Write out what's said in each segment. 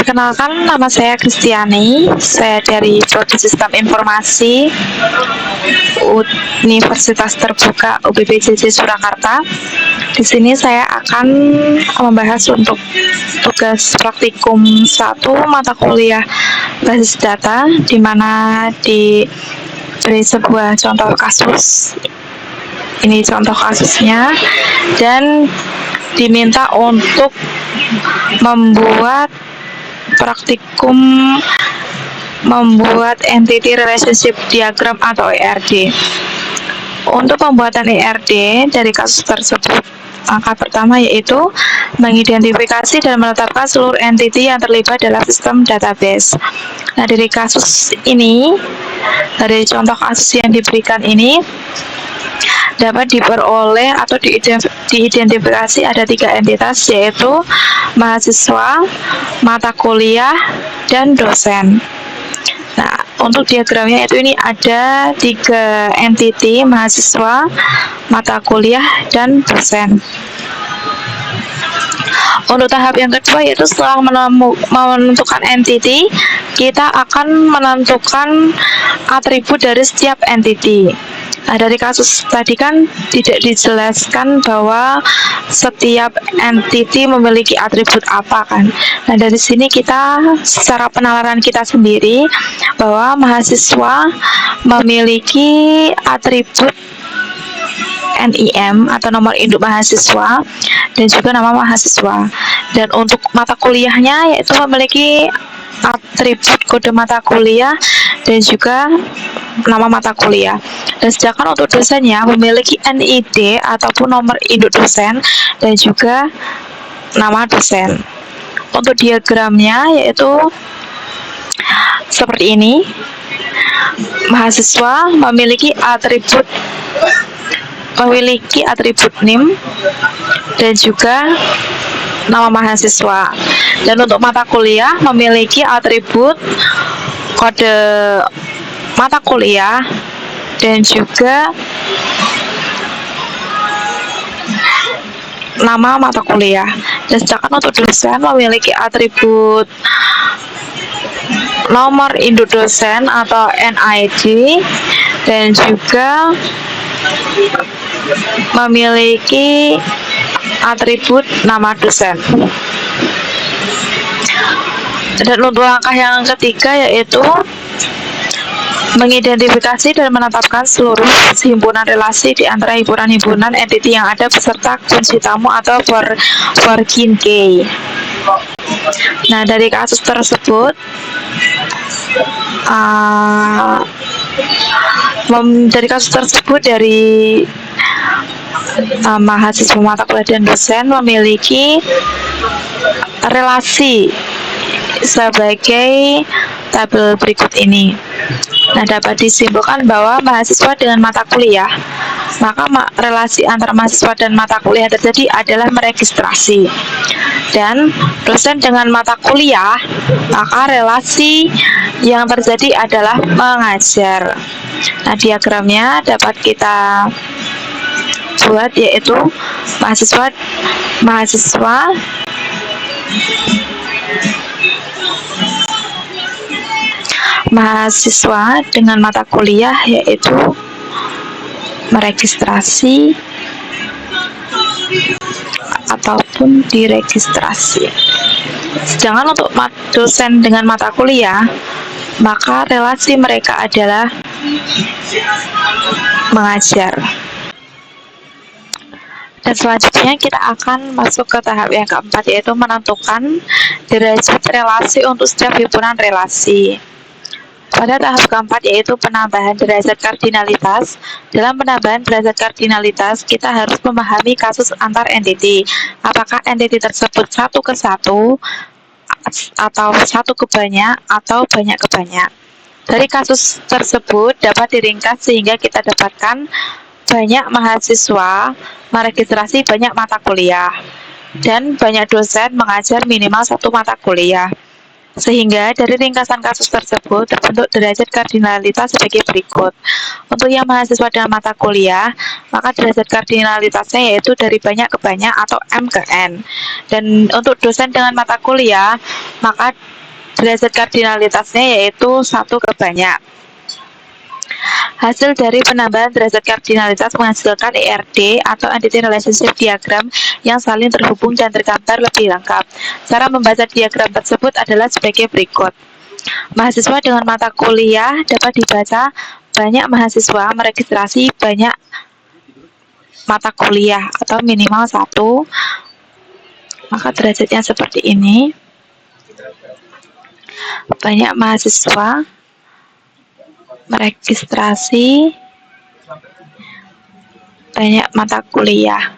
Perkenalkan, nama saya Kristiani. Saya dari Prodi Sistem Informasi Universitas Terbuka UPBJJ Surakarta. Di sini saya akan membahas untuk tugas praktikum 1 mata kuliah basis data, di mana diberi sebuah contoh kasus. Ini contoh kasusnya, dan diminta untuk membuat entity relationship diagram atau ERD. Untuk pembuatan ERD dari kasus tersebut, langkah pertama yaitu mengidentifikasi dan menetapkan seluruh entity yang terlibat dalam sistem database. Nah, dari kasus ini, dari contoh kasus yang diberikan ini, dapat diperoleh atau diidentifikasi ada 3 entitas, yaitu mahasiswa, mata kuliah, dan dosen. Nah, untuk diagramnya itu ini ada 3 entity, mahasiswa, mata kuliah, dan dosen. Untuk tahap yang kedua yaitu setelah menentukan entity, kita akan menentukan atribut dari setiap entity. Nah, dari kasus tadi kan tidak dijelaskan bahwa setiap entity memiliki atribut apa kan. Nah, dari sini kita secara penalaran kita sendiri bahwa mahasiswa memiliki atribut NIM atau nomor induk mahasiswa dan juga nama mahasiswa. Dan untuk mata kuliahnya yaitu memiliki atribut kode mata kuliah dan juga nama mata kuliah. Dan sedangkan untuk dosennya memiliki NID ataupun nomor induk dosen dan juga nama dosen. Untuk diagramnya yaitu seperti ini. Mahasiswa memiliki atribut NIM dan juga nama mahasiswa. Dan untuk mata kuliah memiliki atribut kode mata kuliah dan juga nama mata kuliah. Dan sedangkan untuk dosen memiliki atribut nomor induk dosen atau NID dan juga memiliki atribut nama dosen. Dan untuk langkah yang ketiga yaitu mengidentifikasi dan menetapkan seluruh himpunan relasi di antara himpunan-himpunan entity yang ada beserta kunci tamu atau foreign key. Nah, dari kasus tersebut dari mahasiswa, mata kuliah, dan dosen memiliki relasi sebagai tabel berikut ini. Nah, dapat disimpulkan bahwa mahasiswa dengan mata kuliah, maka relasi antara mahasiswa dan mata kuliah terjadi adalah meregistrasi. Dan dosen dengan mata kuliah, maka relasi yang terjadi adalah mengajar. Nah, diagramnya dapat kita buat yaitu mahasiswa dengan mata kuliah yaitu meregistrasi ataupun diregistrasi. Sedangkan untuk dosen dengan mata kuliah, maka relasi mereka adalah mengajar. Dan selanjutnya kita akan masuk ke tahap yang keempat, yaitu menentukan derajat relasi untuk setiap himpunan relasi. Pada tahap keempat yaitu penambahan derajat kardinalitas. Dalam penambahan derajat kardinalitas, kita harus memahami kasus antar entity. Apakah entity tersebut 1 ke 1 atau 1 ke banyak atau banyak ke banyak. Dari kasus tersebut dapat diringkas sehingga kita dapatkan banyak mahasiswa meregistrasi banyak mata kuliah dan banyak dosen mengajar minimal 1 mata kuliah. Sehingga dari ringkasan kasus tersebut terbentuk derajat kardinalitas sebagai berikut. Untuk yang mahasiswa dengan mata kuliah, maka derajat kardinalitasnya yaitu dari banyak ke banyak atau M ke N. Dan untuk dosen dengan mata kuliah, maka derajat kardinalitasnya yaitu 1 ke banyak. Hasil dari penambahan derajat kardinalitas menghasilkan ERD atau Entity Relationship Diagram yang saling terhubung dan tergambar lebih lengkap. Cara membaca diagram tersebut adalah sebagai berikut. Mahasiswa dengan mata kuliah dapat dibaca banyak mahasiswa meregistrasi banyak mata kuliah atau minimal 1, maka derajatnya seperti ini. Banyak mahasiswa meregistrasi banyak mata kuliah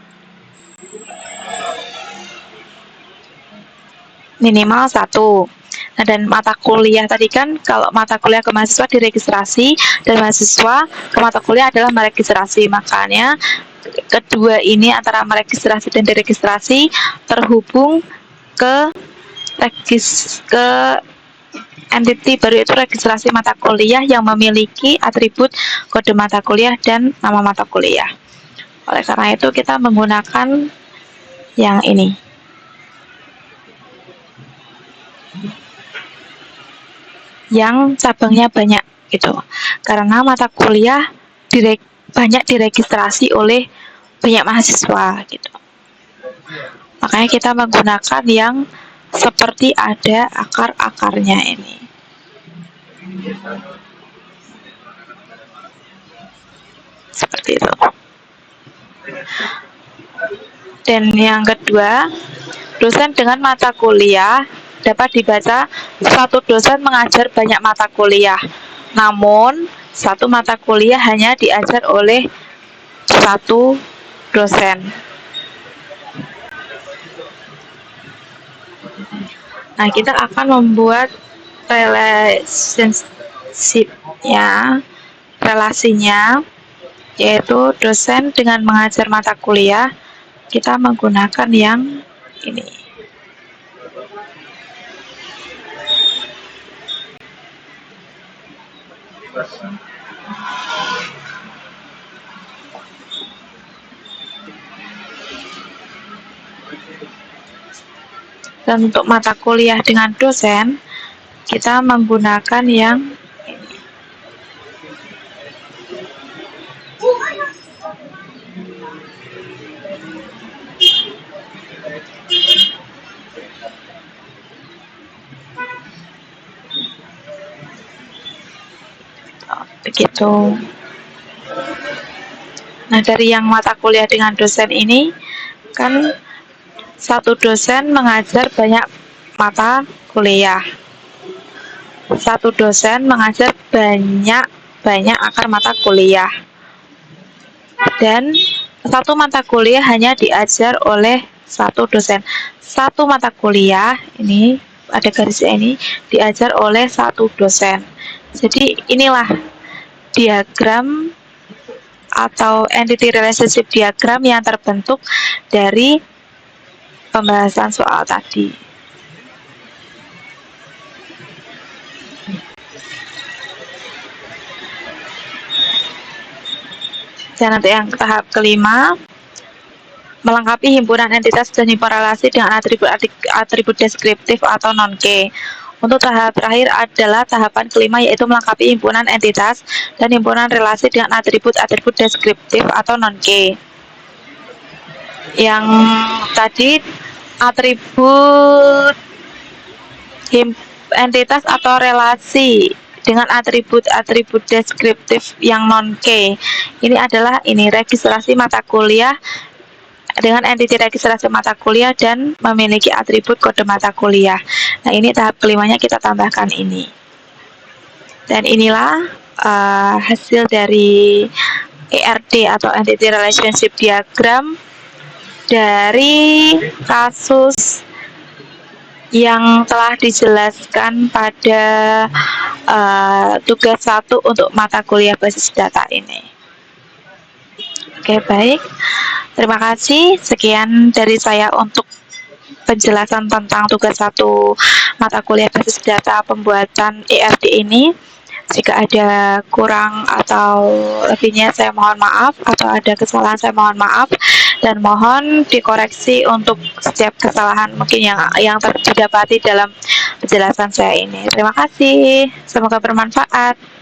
minimal 1. Nah, dan mata kuliah tadi kan, kalau mata kuliah ke mahasiswa diregistrasi dan mahasiswa ke mata kuliah adalah meregistrasi, makanya kedua ini antara meregistrasi dan diregistrasi terhubung ke entity baru, itu registrasi mata kuliah yang memiliki atribut kode mata kuliah dan nama mata kuliah. Oleh karena itu kita menggunakan yang ini, yang cabangnya banyak gitu, karena mata kuliah banyak diregistrasi oleh banyak mahasiswa gitu. Makanya kita menggunakan yang seperti ada akar-akarnya ini. Seperti itu. Dan yang kedua, dosen dengan mata kuliah dapat dibaca satu dosen mengajar banyak mata kuliah, namun satu mata kuliah hanya diajar oleh satu dosen. Nah, kita akan membuat relasinya, yaitu dosen dengan mengajar mata kuliah. Kita menggunakan yang ini. Dan untuk mata kuliah dengan dosen, kita menggunakan yang ini. Begitu. Nah, dari yang mata kuliah dengan dosen ini kan satu dosen mengajar banyak mata kuliah, satu dosen mengajar banyak akar mata kuliah, dan satu mata kuliah hanya diajar oleh satu dosen. Satu mata kuliah ini ada garisnya ini diajar oleh satu dosen. Jadi inilah diagram atau entity relationship diagram yang terbentuk dari pembahasan soal tadi. Dan untuk yang tahap kelima, melengkapi himpunan entitas dan himpunan relasi dengan atribut deskriptif atau non-K. Untuk tahap terakhir adalah tahapan kelima, yaitu melengkapi himpunan entitas dan himpunan relasi dengan atribut deskriptif atau non-K. Yang tadi atribut entitas atau relasi dengan atribut deskriptif yang non-K. Ini adalah registrasi mata kuliah dengan entiti registrasi mata kuliah dan memiliki atribut kode mata kuliah. Nah, ini tahap kelimanya kita tambahkan ini. Dan inilah hasil dari ERD atau Entity Relationship Diagram dari kasus yang telah dijelaskan pada tugas 1 untuk mata kuliah basis data ini. Oke, baik. Terima kasih. Sekian dari saya untuk penjelasan tentang tugas 1 mata kuliah basis data pembuatan ERD ini. Jika ada kurang atau lebihnya saya mohon maaf, atau ada kesalahan saya mohon maaf, dan mohon dikoreksi untuk setiap kesalahan mungkin yang terdapati dalam penjelasan saya ini. Terima kasih, semoga bermanfaat.